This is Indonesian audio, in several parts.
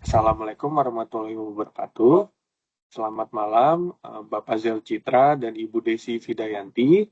Assalamualaikum warahmatullahi wabarakatuh. Selamat malam, Bapak Zel Citra dan Ibu Desi Fidayanti.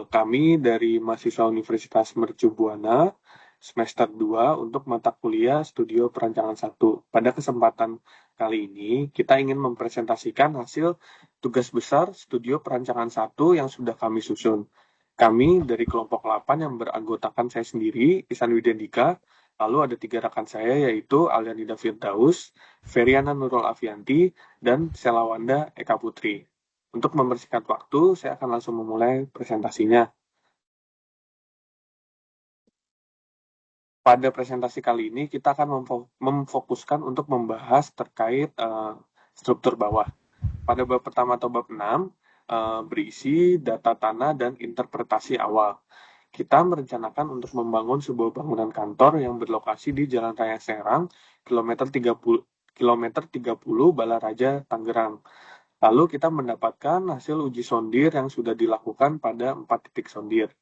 Kami dari mahasiswa Universitas Mercu Buana, semester 2 untuk mata kuliah Studio Perancangan 1. Pada kesempatan kali ini, kita ingin mempresentasikan hasil tugas besar Studio Perancangan 1 yang sudah kami susun. Kami dari kelompok 8 yang beranggotakan saya sendiri, Ihsan Widendika, lalu ada 3 rekan saya yaitu Alianida Firdaus, Feriana Nurul Afianti, dan Selawanda Eka Putri. Untuk mempersingkat waktu, saya akan langsung memulai presentasinya. Pada presentasi kali ini, kita akan memfokuskan untuk membahas terkait struktur bawah. Pada bab pertama atau bab 6, berisi data tanah dan interpretasi awal. Kita merencanakan untuk membangun sebuah bangunan kantor yang berlokasi di Jalan Raya Serang, kilometer 30 Balaraja, Tangerang. Lalu kita mendapatkan hasil uji sondir yang sudah dilakukan pada 4 titik sondir.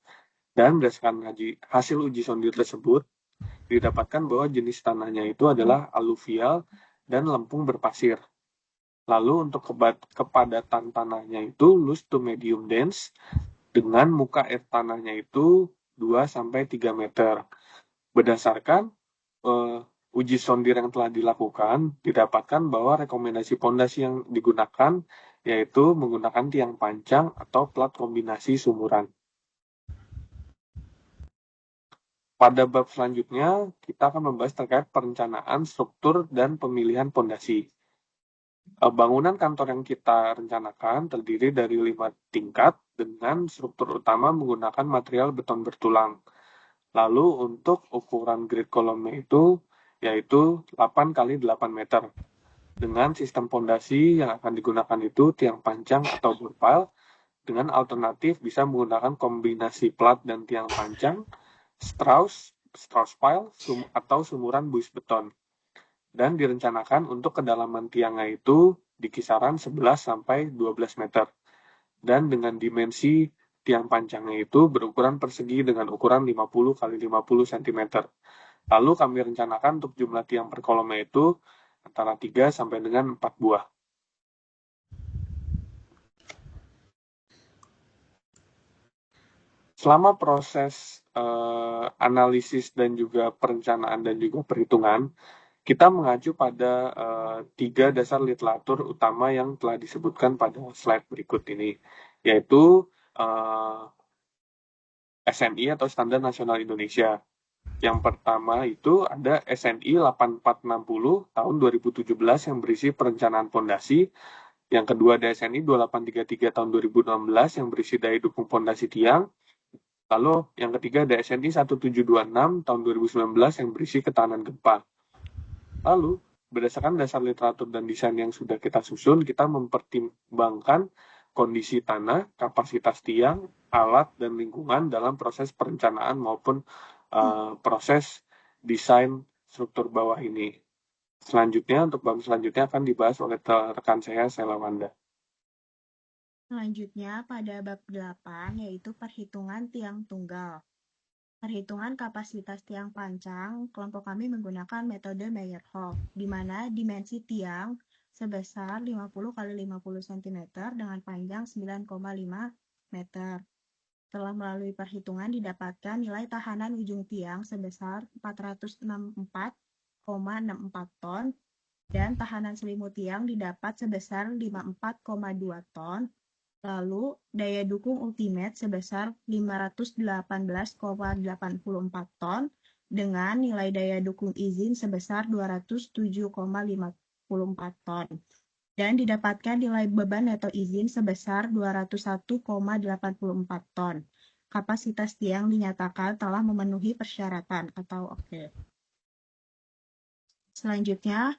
Dan berdasarkan hasil uji sondir tersebut, didapatkan bahwa jenis tanahnya itu adalah aluvial dan lempung berpasir. Lalu untuk kepadatan tanahnya itu loose to medium dense, dengan muka air tanahnya itu 2-3 meter. Berdasarkan uji sondir yang telah dilakukan, didapatkan bahwa rekomendasi pondasi yang digunakan yaitu menggunakan tiang pancang atau plat kombinasi sumuran. Pada bab selanjutnya, kita akan membahas terkait perencanaan, struktur, dan pemilihan pondasi. Bangunan kantor yang kita rencanakan terdiri dari 5 tingkat dengan struktur utama menggunakan material beton bertulang. Lalu untuk ukuran grid kolomnya itu yaitu 8 x 8 meter. Dengan sistem pondasi yang akan digunakan itu tiang pancang atau board pile, dengan alternatif bisa menggunakan kombinasi plat dan tiang pancang, Strauss pile, atau sumuran buis beton. Dan direncanakan untuk kedalaman tiangnya itu di kisaran 11-12 meter. Dan dengan dimensi tiang pancangnya itu berukuran persegi dengan ukuran 50 x 50 cm. Lalu kami rencanakan untuk jumlah tiang per kolomnya itu antara 3 sampai dengan 4 buah. Selama proses analisis dan juga perencanaan dan juga perhitungan, kita mengacu pada 3 dasar literatur utama yang telah disebutkan pada slide berikut ini, yaitu SNI atau Standar Nasional Indonesia. Yang pertama itu ada SNI 8460 tahun 2017 yang berisi perencanaan pondasi. Yang kedua ada SNI 2833 tahun 2016 yang berisi daya dukung pondasi tiang. Lalu yang ketiga ada SNI 1726 tahun 2019 yang berisi ketahanan gempa. Lalu, berdasarkan dasar literatur dan desain yang sudah kita susun, kita mempertimbangkan kondisi tanah, kapasitas tiang, alat, dan lingkungan dalam proses perencanaan maupun proses desain struktur bawah ini. Selanjutnya, untuk bab selanjutnya akan dibahas oleh rekan saya, Selawanda. Selanjutnya pada bab 8 yaitu perhitungan tiang tunggal. Perhitungan kapasitas tiang pancang, kelompok kami menggunakan metode Meyerhof, di mana dimensi tiang sebesar 50 x 50 cm dengan panjang 9,5 meter. Setelah melalui perhitungan didapatkan nilai tahanan ujung tiang sebesar 464,64 ton dan tahanan selimut tiang didapat sebesar 54,2 ton. Lalu, daya dukung ultimate sebesar 518,84 ton dengan nilai daya dukung izin sebesar 207,54 ton. Dan didapatkan nilai beban neto izin sebesar 201,84 ton. Kapasitas tiang dinyatakan telah memenuhi persyaratan atau oke. Selanjutnya,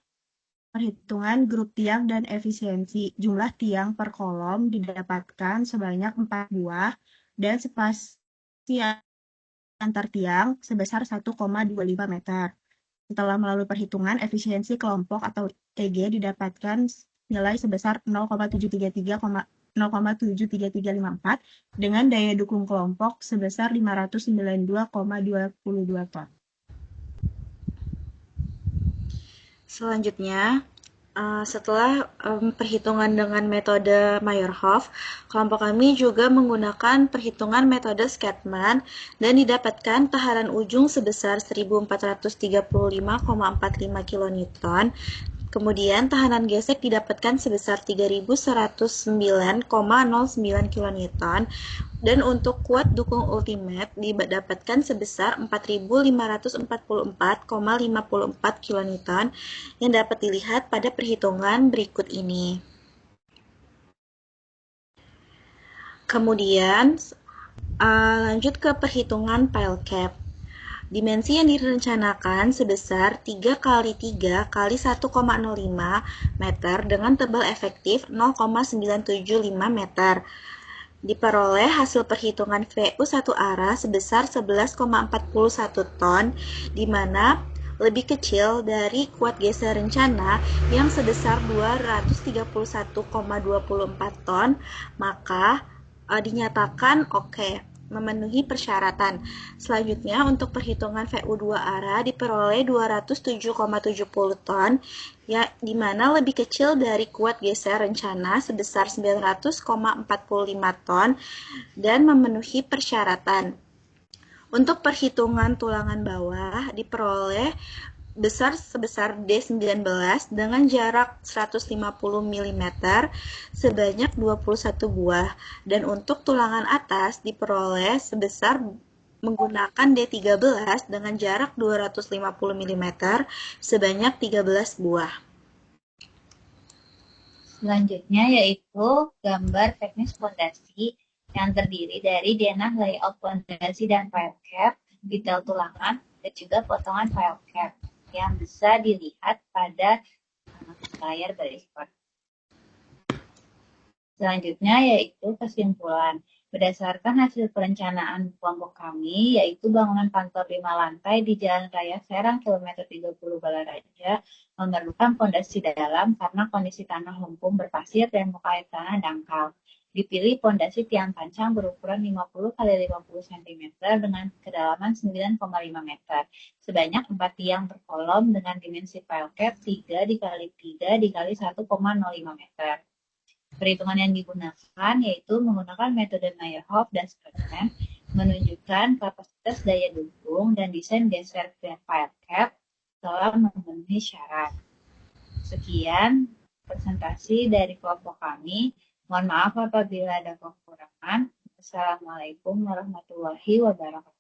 perhitungan grup tiang dan efisiensi. Jumlah tiang per kolom didapatkan sebanyak 4 buah dan spasi antar tiang sebesar 1,25 meter. Setelah melalui perhitungan, efisiensi kelompok atau EG didapatkan nilai sebesar 0,73354 dengan daya dukung kelompok sebesar 592,22 ton. Selanjutnya, setelah perhitungan dengan metode Meyerhof, kelompok kami juga menggunakan perhitungan metode Scatman dan didapatkan tahanan ujung sebesar 1435,45 kN. Kemudian tahanan gesek didapatkan sebesar 3109,09 kN dan untuk kuat dukung ultimate didapatkan sebesar 4544,54 kN yang dapat dilihat pada perhitungan berikut ini. Kemudian lanjut ke perhitungan pile cap. Dimensi yang direncanakan sebesar 3 kali 3 kali 1,05 meter dengan tebal efektif 0,975 meter. Diperoleh hasil perhitungan VU satu arah sebesar 11,41 ton, di mana lebih kecil dari kuat geser rencana yang sebesar 231,24 ton, maka dinyatakan oke, memenuhi persyaratan. Selanjutnya untuk perhitungan VU 2 arah diperoleh 207,70 ton, ya, di mana lebih kecil dari kuat geser rencana sebesar 900,45 ton dan memenuhi persyaratan. Untuk perhitungan tulangan bawah diperoleh sebesar D19 dengan jarak 150 mm sebanyak 21 buah, dan untuk tulangan atas diperoleh sebesar menggunakan D13 dengan jarak 250 mm sebanyak 13 buah. Selanjutnya yaitu gambar teknis fondasi yang terdiri dari denah layout fondasi dan file cap, detail tulangan, dan juga potongan file cap yang bisa dilihat pada layar berikut. Selanjutnya yaitu kesimpulan. Berdasarkan hasil perencanaan kelompok kami, yaitu bangunan kantor 5 lantai di Jalan Raya Serang kilometer 30 Balaraja, memerlukan fondasi dalam karena kondisi tanah lempung berpasir dan muka air tanah dangkal. Dipilih fondasi tiang pancang berukuran 50 x 50 cm dengan kedalaman 9,5 meter. Sebanyak 4 tiang per kolom dengan dimensi pile cap 3 x 3 x 1,05 meter. Perhitungan yang digunakan yaitu menggunakan metode Meyerhof dan Scatman, menunjukkan kapasitas daya dukung dan desain geser file cap telah memenuhi syarat. Sekian presentasi dari kelompok kami. Mohon maaf apabila ada kekurangan. Assalamualaikum warahmatullahi wabarakatuh.